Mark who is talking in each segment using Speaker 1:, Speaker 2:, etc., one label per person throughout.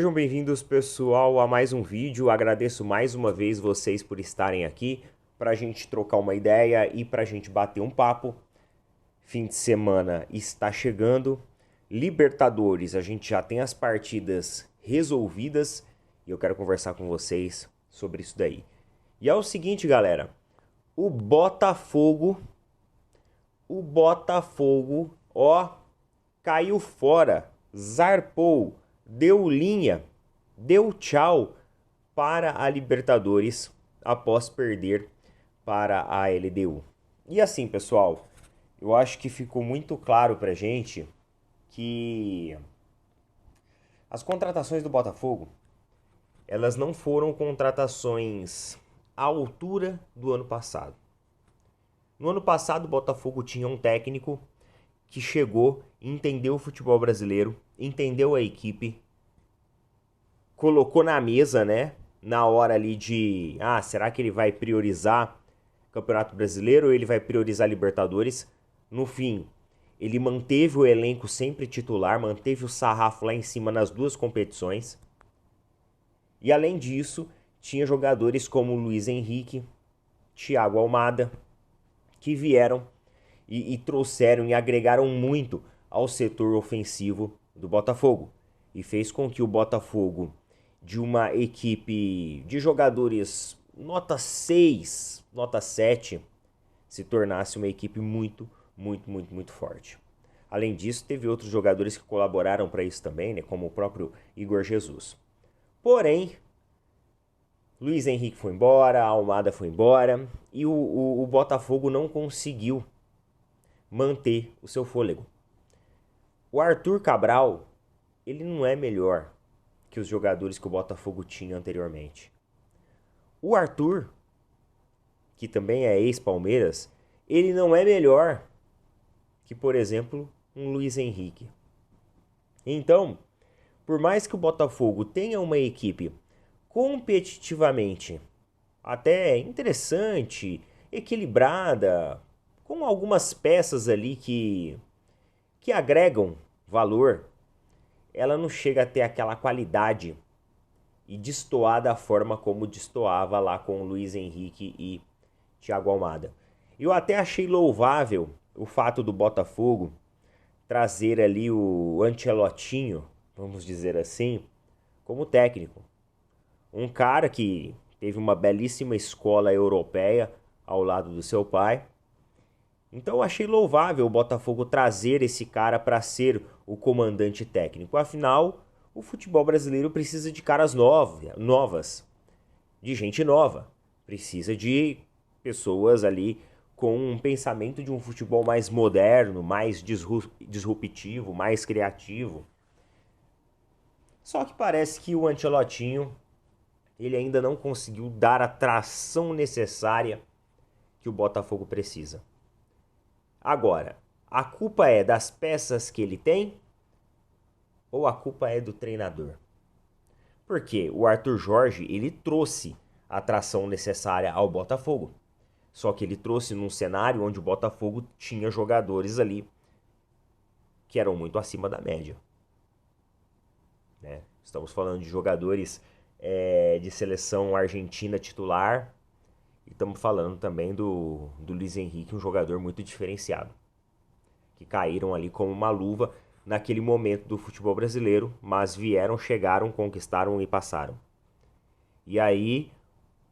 Speaker 1: Sejam bem-vindos, pessoal, a mais um vídeo. Agradeço mais uma vez vocês por estarem aqui para a gente trocar uma ideia e para a gente bater um papo. Fim de semana está chegando. Libertadores, a gente já tem as partidas resolvidas e eu quero conversar com vocês sobre isso daí. E é o seguinte, galera, o Botafogo, ó, caiu fora, zarpou, deu linha, deu tchau para a Libertadores após perder para a LDU. E assim, pessoal, eu acho que ficou muito claro pra gente que as contratações do Botafogo, elas não foram contratações à altura do ano passado. No ano passado, o Botafogo tinha um técnico que chegou, entendeu o futebol brasileiro, entendeu a equipe, colocou na mesa, né? Na hora ali de, será que ele vai priorizar Campeonato Brasileiro ou ele vai priorizar Libertadores? No fim, ele manteve o elenco sempre titular, manteve o sarrafo lá em cima nas duas competições. E além disso, tinha jogadores como Luiz Henrique, Thiago Almada, que vieram e trouxeram e agregaram muito ao setor ofensivo do Botafogo. E fez com que o Botafogo, de uma equipe de jogadores nota 6, nota 7, se tornasse uma equipe muito forte. Além disso, teve outros jogadores que colaboraram para isso também, né, como o próprio Igor Jesus. Porém, Luiz Henrique foi embora, Almada foi embora e o Botafogo não conseguiu manter o seu fôlego. O Arthur Cabral, ele não é melhor que os jogadores que o Botafogo tinha anteriormente. O Arthur, que também é ex-Palmeiras, ele não é melhor que, por exemplo, um Luiz Henrique. Então, por mais que o Botafogo tenha uma equipe competitivamente até interessante, equilibrada, com algumas peças ali que agregam valor, ela não chega a ter aquela qualidade e destoar da forma como destoava lá com o Luiz Henrique e Thiago Almada. Eu até achei louvável o fato do Botafogo trazer ali o Ancelotinho, vamos dizer assim, como técnico. Um cara que teve uma belíssima escola europeia ao lado do seu pai. Então eu achei louvável o Botafogo trazer esse cara para ser o comandante técnico. Afinal, o futebol brasileiro precisa de caras novas, de gente nova. Precisa de pessoas ali com um pensamento de um futebol mais moderno, mais disruptivo, mais criativo. Só que parece que o Ancelotinho, ele ainda não conseguiu dar a tração necessária que o Botafogo precisa. Agora, a culpa é das peças que ele tem ou a culpa é do treinador? Porque o Arthur Jorge, ele trouxe a tração necessária ao Botafogo. Só que ele trouxe num cenário onde o Botafogo tinha jogadores ali que eram muito acima da média. Né? Estamos falando de jogadores de seleção argentina titular. E estamos falando também do Luiz Henrique, um jogador muito diferenciado. Que caíram ali como uma luva naquele momento do futebol brasileiro, mas vieram, chegaram, conquistaram e passaram. E aí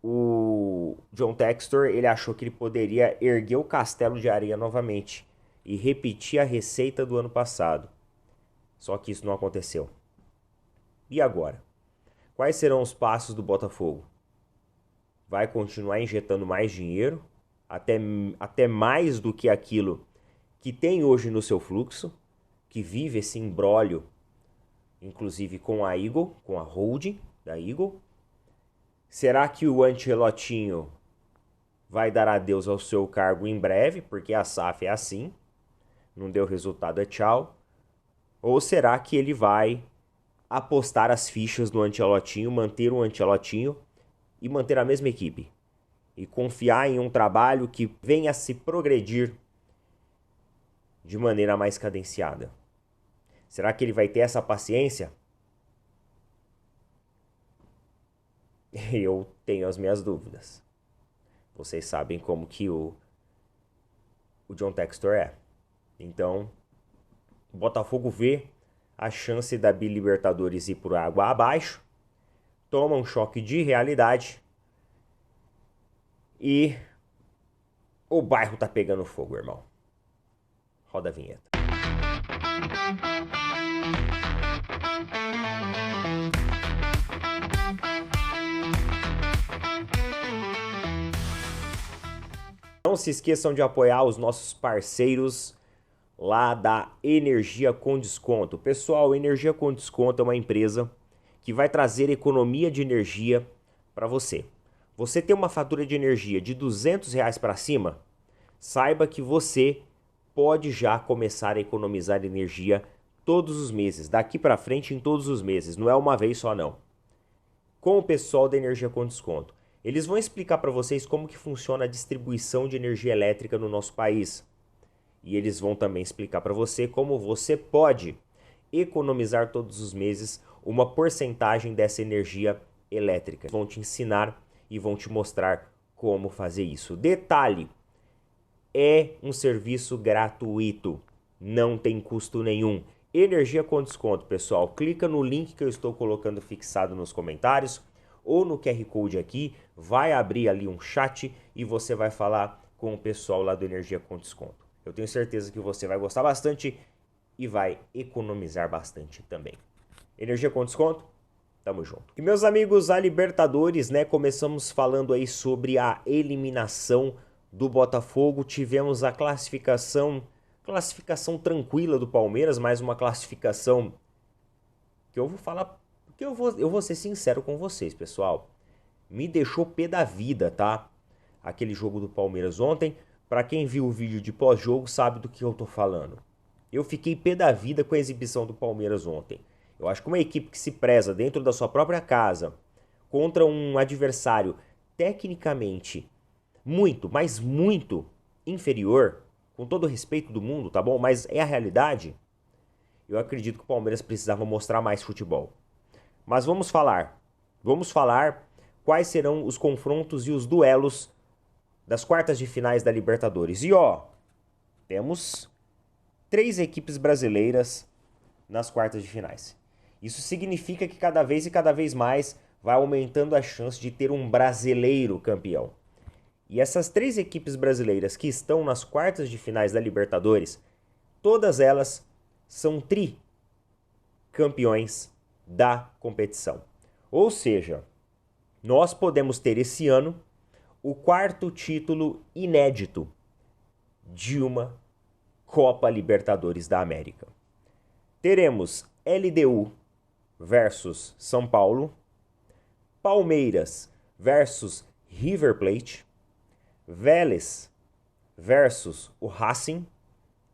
Speaker 1: o John Textor, ele achou que ele poderia erguer o castelo de areia novamente e repetir a receita do ano passado. Só que isso não aconteceu. E agora? Quais serão os passos do Botafogo? Vai continuar injetando mais dinheiro, até mais do que aquilo que tem hoje no seu fluxo, que vive esse imbróglio, inclusive com a Eagle, com a holding da Eagle. Será que o Ancelotinho vai dar adeus ao seu cargo em breve, porque a SAF é assim, não deu resultado, é tchau? Ou será que ele vai apostar as fichas no Ancelotinho, manter o Ancelotinho e manter a mesma equipe? E confiar em um trabalho que venha a se progredir de maneira mais cadenciada? Será que ele vai ter essa paciência? eu tenho as minhas dúvidas. Vocês sabem como que o John Textor é. Então, o Botafogo vê a chance da Bilibertadores ir por água abaixo, toma um choque de realidade e o bairro tá pegando fogo, irmão. Roda a vinheta. Não se esqueçam de apoiar os nossos parceiros lá da Energia com Desconto. Pessoal, Energia com Desconto é uma empresa que vai trazer economia de energia para você. Você tem uma fatura de energia de R$200 para cima? Saiba que você pode já começar a economizar energia todos os meses, daqui para frente em todos os meses, não é uma vez só não. Com o pessoal da Energia com Desconto. Eles vão explicar para vocês como que funciona a distribuição de energia elétrica no nosso país. E eles vão também explicar para você como você pode economizar todos os meses uma porcentagem dessa energia elétrica. Vão te ensinar e vão te mostrar como fazer isso. Detalhe, é um serviço gratuito, não tem custo nenhum. Energia com Desconto, pessoal. Clica no link que eu estou colocando fixado nos comentários ou no QR Code aqui, vai abrir ali um chat e você vai falar com o pessoal lá do Energia com Desconto. Eu tenho certeza que você vai gostar bastante e vai economizar bastante também. Energia com Desconto, tamo junto. E meus amigos, a Libertadores, né? Começamos falando aí sobre a eliminação do Botafogo. Tivemos a classificação tranquila do Palmeiras, mais uma classificação que eu vou falar, que eu vou ser sincero com vocês, pessoal. Me deixou pé da vida, tá? Aquele jogo do Palmeiras ontem. Pra quem viu o vídeo de pós-jogo sabe do que eu tô falando. Eu fiquei pé da vida com a exibição do Palmeiras ontem. Eu acho que uma equipe que se preza dentro da sua própria casa contra um adversário tecnicamente muito, mas muito inferior, com todo o respeito do mundo, tá bom? Mas é a realidade. Eu acredito que o Palmeiras precisava mostrar mais futebol. Mas vamos falar quais serão os confrontos e os duelos das quartas de finais da Libertadores. E ó, temos 3 equipes brasileiras nas quartas de finais. Isso significa que cada vez mais vai aumentando a chance de ter um brasileiro campeão. E essas 3 equipes brasileiras que estão nas quartas de finais da Libertadores, todas elas são tricampeões da competição. Ou seja, nós podemos ter esse ano o 4º título inédito de uma Copa Libertadores da América. Teremos LDU versus São Paulo, Palmeiras versus River Plate, Vélez versus o Racing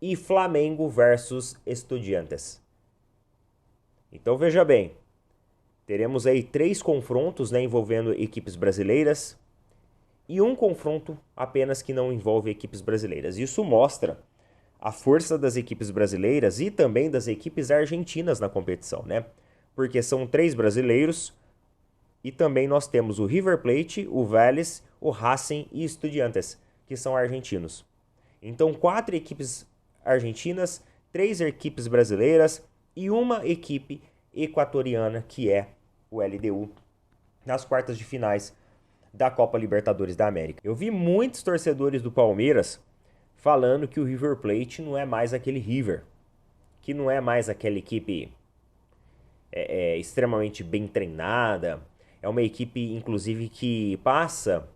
Speaker 1: e Flamengo versus Estudiantes. Então veja bem, teremos aí 3 confrontos, né, envolvendo equipes brasileiras e um confronto apenas que não envolve equipes brasileiras. Isso mostra a força das equipes brasileiras e também das equipes argentinas na competição, né? Porque são 3 brasileiros e também nós temos o River Plate, o Vélez, o Racing e Estudiantes, que são argentinos. Então 4 equipes argentinas, 3 equipes brasileiras e uma equipe equatoriana, que é o LDU, nas quartas de finais da Copa Libertadores da América. Eu vi muitos torcedores do Palmeiras falando que o River Plate não é mais aquele River, que não é mais aquela equipe extremamente bem treinada, é uma equipe, inclusive, que passa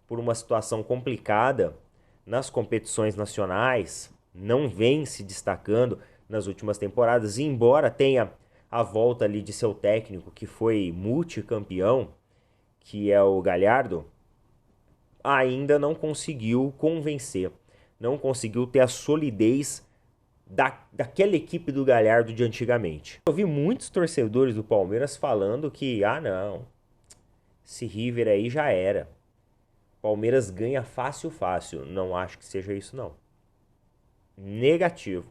Speaker 1: por uma situação complicada nas competições nacionais, não vem se destacando nas últimas temporadas, e embora tenha a volta ali de seu técnico, que foi multicampeão, que é o Galhardo, ainda não conseguiu convencer, não conseguiu ter a solidez daquela equipe do Galhardo de antigamente. Eu vi muitos torcedores do Palmeiras falando que, não, esse River aí já era. Palmeiras ganha fácil. Não acho que seja isso, não. Negativo.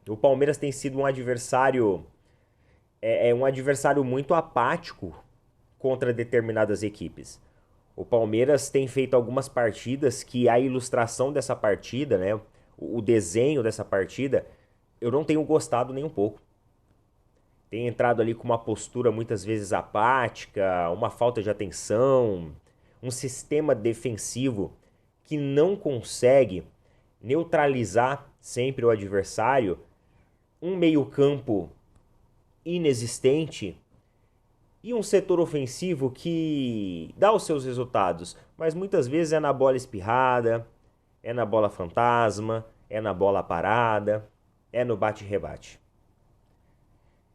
Speaker 1: O Palmeiras tem sido um adversário um adversário muito apático contra determinadas equipes. O Palmeiras tem feito algumas partidas que a ilustração dessa partida, né, o desenho dessa partida, eu não tenho gostado nem um pouco. Tem entrado ali com uma postura muitas vezes apática, uma falta de atenção, um sistema defensivo que não consegue neutralizar sempre o adversário, um meio-campo inexistente e um setor ofensivo que dá os seus resultados, mas muitas vezes é na bola espirrada, é na bola fantasma, é na bola parada, é no bate-rebate.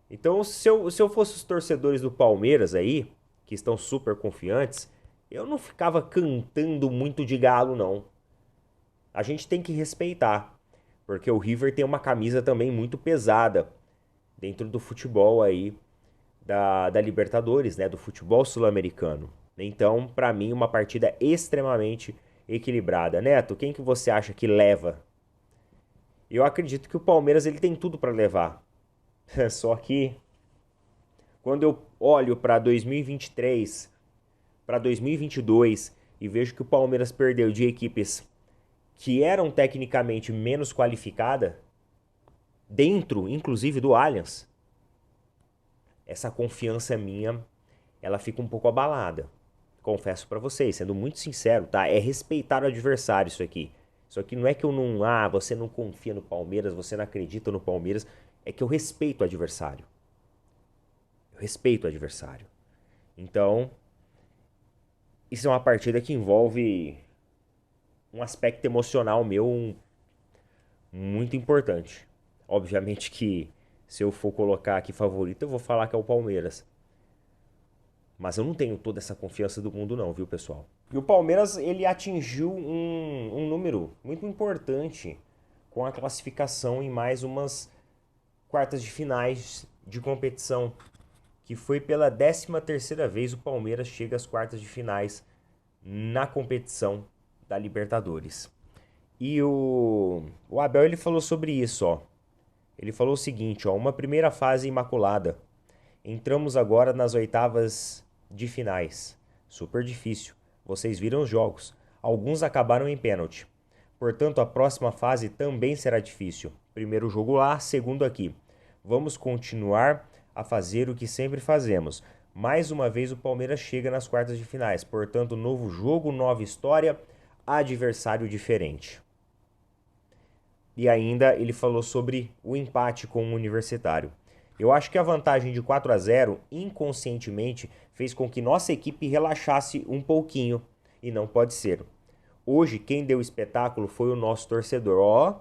Speaker 1: Então, se eu fosse os torcedores do Palmeiras aí, que estão super confiantes, eu não ficava cantando muito de galo, não. A gente tem que respeitar, porque o River tem uma camisa também muito pesada dentro do futebol aí da Libertadores, né, do futebol sul-americano. Então, para mim, uma partida extremamente equilibrada. Neto, quem que você acha que leva? Eu acredito que o Palmeiras ele tem tudo para levar. Só que quando eu olho para 2023, para 2022 e vejo que o Palmeiras perdeu de equipes que eram tecnicamente menos qualificadas, dentro, inclusive, do Allianz, essa confiança minha, ela fica um pouco abalada. Confesso para vocês, sendo muito sincero, tá? É respeitar o adversário isso aqui. Isso aqui não é que eu não... você não confia no Palmeiras, você não acredita no Palmeiras. É que eu respeito o adversário. Eu respeito o adversário. Então, isso é uma partida que envolve um aspecto emocional meu muito importante. Obviamente que se eu for colocar aqui favorito, eu vou falar que é o Palmeiras. Mas eu não tenho toda essa confiança do mundo não, viu, pessoal? E o Palmeiras, ele atingiu um número muito importante com a classificação em mais umas quartas de finais de competição, que foi pela 13ª vez o Palmeiras chega às quartas de finais na competição da Libertadores. E o Abel ele falou sobre isso, ó. Ele falou o seguinte, ó, uma primeira fase imaculada. Entramos agora nas oitavas de finais. Super difícil. Vocês viram os jogos. Alguns acabaram em pênalti. Portanto, a próxima fase também será difícil. Primeiro jogo lá, segundo aqui. Vamos continuar a fazer o que sempre fazemos. Mais uma vez o Palmeiras chega nas quartas de finais. Portanto, novo jogo, nova história, adversário diferente. E ainda ele falou sobre o empate com o Universitário. Eu acho que a vantagem de 4-0 inconscientemente fez com que nossa equipe relaxasse um pouquinho. E não pode ser. Hoje quem deu o espetáculo foi o nosso torcedor. Ó,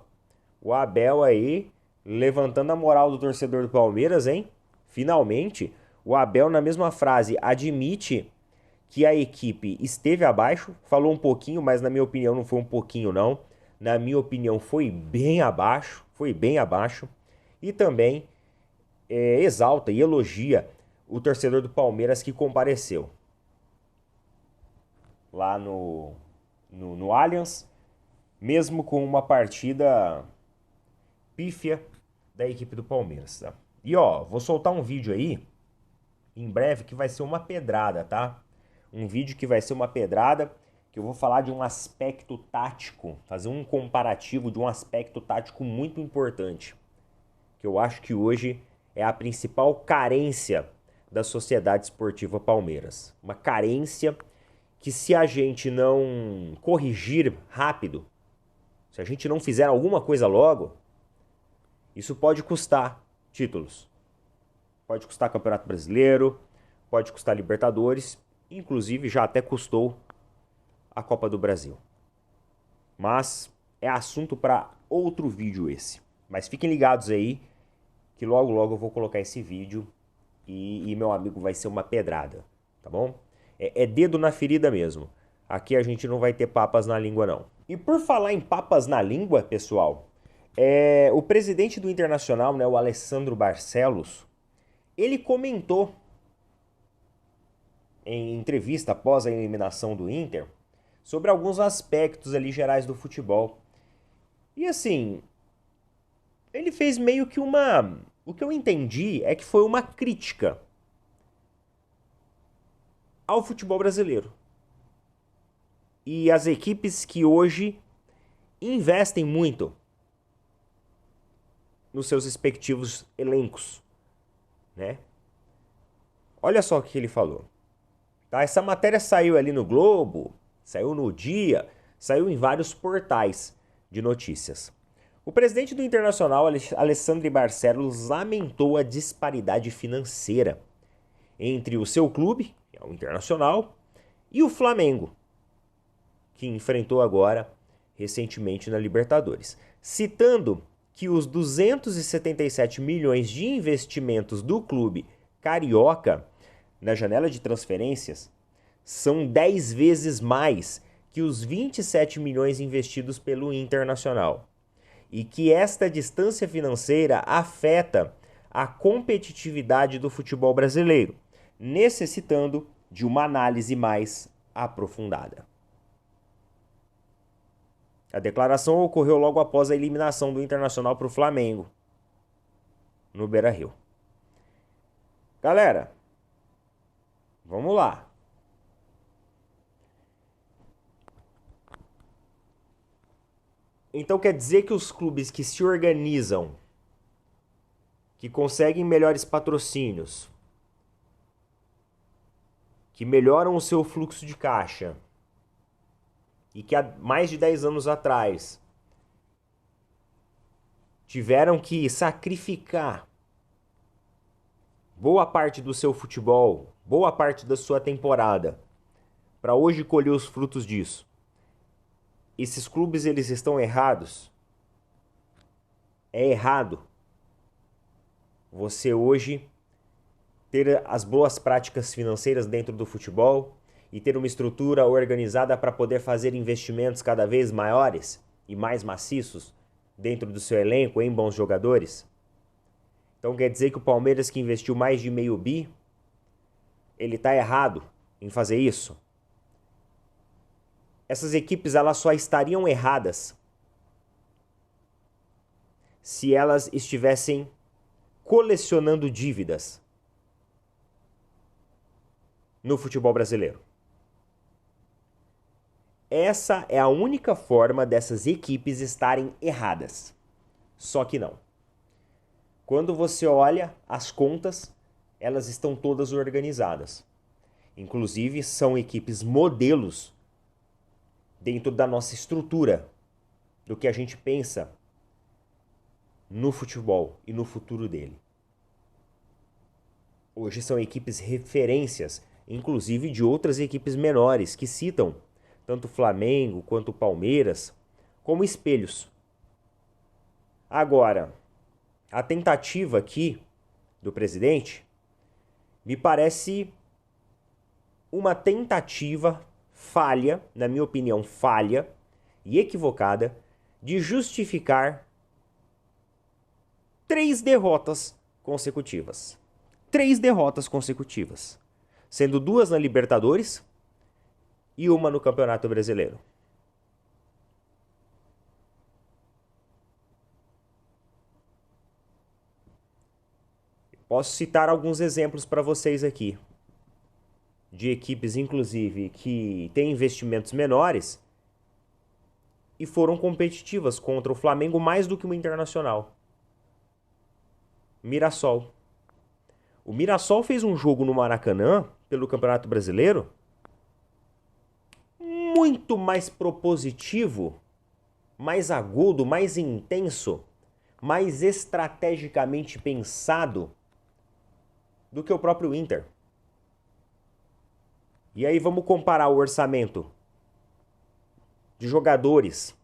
Speaker 1: o Abel aí levantando a moral do torcedor do Palmeiras, hein? Finalmente, o Abel na mesma frase admite que a equipe esteve abaixo. Falou um pouquinho, mas na minha opinião não foi um pouquinho não. Na minha opinião foi bem abaixo. Foi bem abaixo. E também exalta e elogia o torcedor do Palmeiras que compareceu lá no Allianz, mesmo com uma partida pífia da equipe do Palmeiras, tá? E ó, vou soltar um vídeo aí em breve que vai ser uma pedrada, tá? Um vídeo que vai ser uma pedrada, que eu vou falar de um aspecto tático, fazer um comparativo de um aspecto tático muito importante, que eu acho que hoje é a principal carência da Sociedade Esportiva Palmeiras. Uma carência que, se a gente não corrigir rápido, se a gente não fizer alguma coisa logo, isso pode custar títulos. Pode custar Campeonato Brasileiro, pode custar Libertadores, inclusive já até custou a Copa do Brasil. Mas é assunto para outro vídeo esse. Mas fiquem ligados aí, que logo logo eu vou colocar esse vídeo e meu amigo vai ser uma pedrada, tá bom? É dedo na ferida mesmo. Aqui a gente não vai ter papas na língua não. E por falar em papas na língua, pessoal, o presidente do Internacional, né, o Alessandro Barcelos, ele comentou em entrevista após a eliminação do Inter sobre alguns aspectos ali gerais do futebol. E assim, ele fez meio que uma... O que eu entendi é que foi uma crítica ao futebol brasileiro. E as equipes que hoje investem muito nos seus respectivos elencos, né? Olha só o que ele falou. Tá? Essa matéria saiu ali no Globo, saiu no Dia, saiu em vários portais de notícias. O presidente do Internacional, Alessandro Barcelos, lamentou a disparidade financeira entre o seu clube, que é o Internacional, e o Flamengo, que enfrentou agora recentemente na Libertadores, citando que os 277 milhões de investimentos do clube carioca na janela de transferências são 10 vezes mais que os 27 milhões investidos pelo Internacional. E que esta distância financeira afeta a competitividade do futebol brasileiro, necessitando de uma análise mais aprofundada. A declaração ocorreu logo após a eliminação do Internacional para o Flamengo, no Beira-Rio. Galera, vamos lá. Então quer dizer que os clubes que se organizam, que conseguem melhores patrocínios, que melhoram o seu fluxo de caixa, e que há mais de 10 anos atrás tiveram que sacrificar boa parte do seu futebol, boa parte da sua temporada, para hoje colher os frutos disso. Esses clubes, eles estão errados? É errado você hoje ter as boas práticas financeiras dentro do futebol e ter uma estrutura organizada para poder fazer investimentos cada vez maiores e mais maciços dentro do seu elenco em bons jogadores? Então quer dizer que o Palmeiras, que investiu mais de meio bi, ele está errado em fazer isso? Essas equipes, elas só estariam erradas se elas estivessem colecionando dívidas no futebol brasileiro. Essa é a única forma dessas equipes estarem erradas. Só que não. Quando você olha as contas, elas estão todas organizadas. Inclusive, são equipes modelos dentro da nossa estrutura, do que a gente pensa no futebol e no futuro dele. Hoje são equipes referências, inclusive de outras equipes menores, que citam tanto o Flamengo quanto o Palmeiras como espelhos. Agora, a tentativa aqui do presidente me parece uma tentativa falha, na minha opinião, falha e equivocada, de justificar 3 derrotas consecutivas. 3 derrotas consecutivas, sendo 2 na Libertadores e 1 no Campeonato Brasileiro. Posso citar alguns exemplos para vocês aqui, de equipes, inclusive, que têm investimentos menores e foram competitivas contra o Flamengo mais do que o Internacional. Mirassol. O Mirassol fez um jogo no Maracanã, pelo Campeonato Brasileiro, muito mais propositivo, mais agudo, mais intenso, mais estrategicamente pensado do que o próprio Inter. E aí vamos comparar o orçamento de jogadores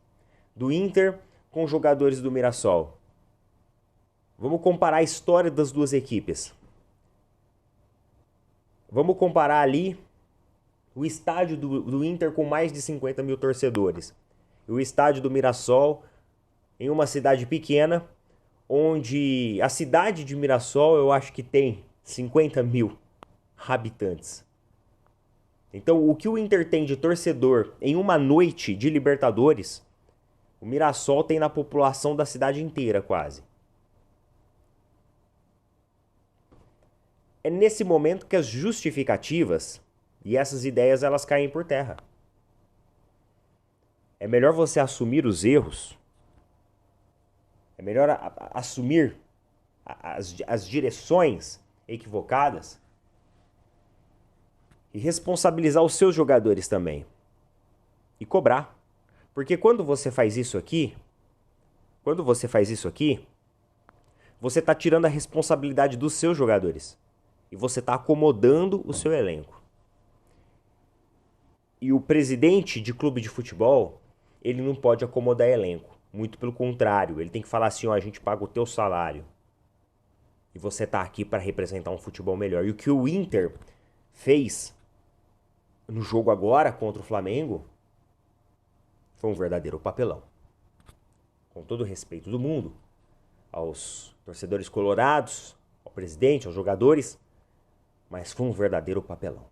Speaker 1: do Inter com jogadores do Mirassol. Vamos comparar a história das duas equipes. Vamos comparar ali o estádio do Inter com mais de 50 mil torcedores. E o estádio do Mirassol em uma cidade pequena, onde a cidade de Mirassol eu acho que tem 50 mil habitantes. Então, o que o Inter tem de torcedor em uma noite de Libertadores, o Mirassol tem na população da cidade inteira, quase. É nesse momento que as justificativas E essas ideias, elas caem por terra. É melhor você assumir os erros. É melhor assumir as direções equivocadas e responsabilizar os seus jogadores também. E cobrar. Porque quando você faz isso aqui, você está tirando a responsabilidade dos seus jogadores. E você está acomodando o seu elenco. E o presidente de clube de futebol, ele não pode acomodar elenco. Muito pelo contrário, ele tem que falar assim, ó, a gente paga o teu salário. E você tá aqui para representar um futebol melhor. E o que o Inter fez no jogo agora contra o Flamengo foi um verdadeiro papelão. Com todo o respeito do mundo aos torcedores colorados, ao presidente, aos jogadores, mas foi um verdadeiro papelão.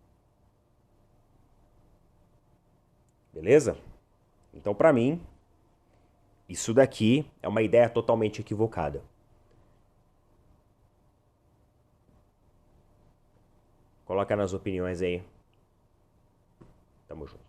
Speaker 1: Beleza? Então, para mim, isso daqui é uma ideia totalmente equivocada. Coloca nas opiniões aí. Tamo junto.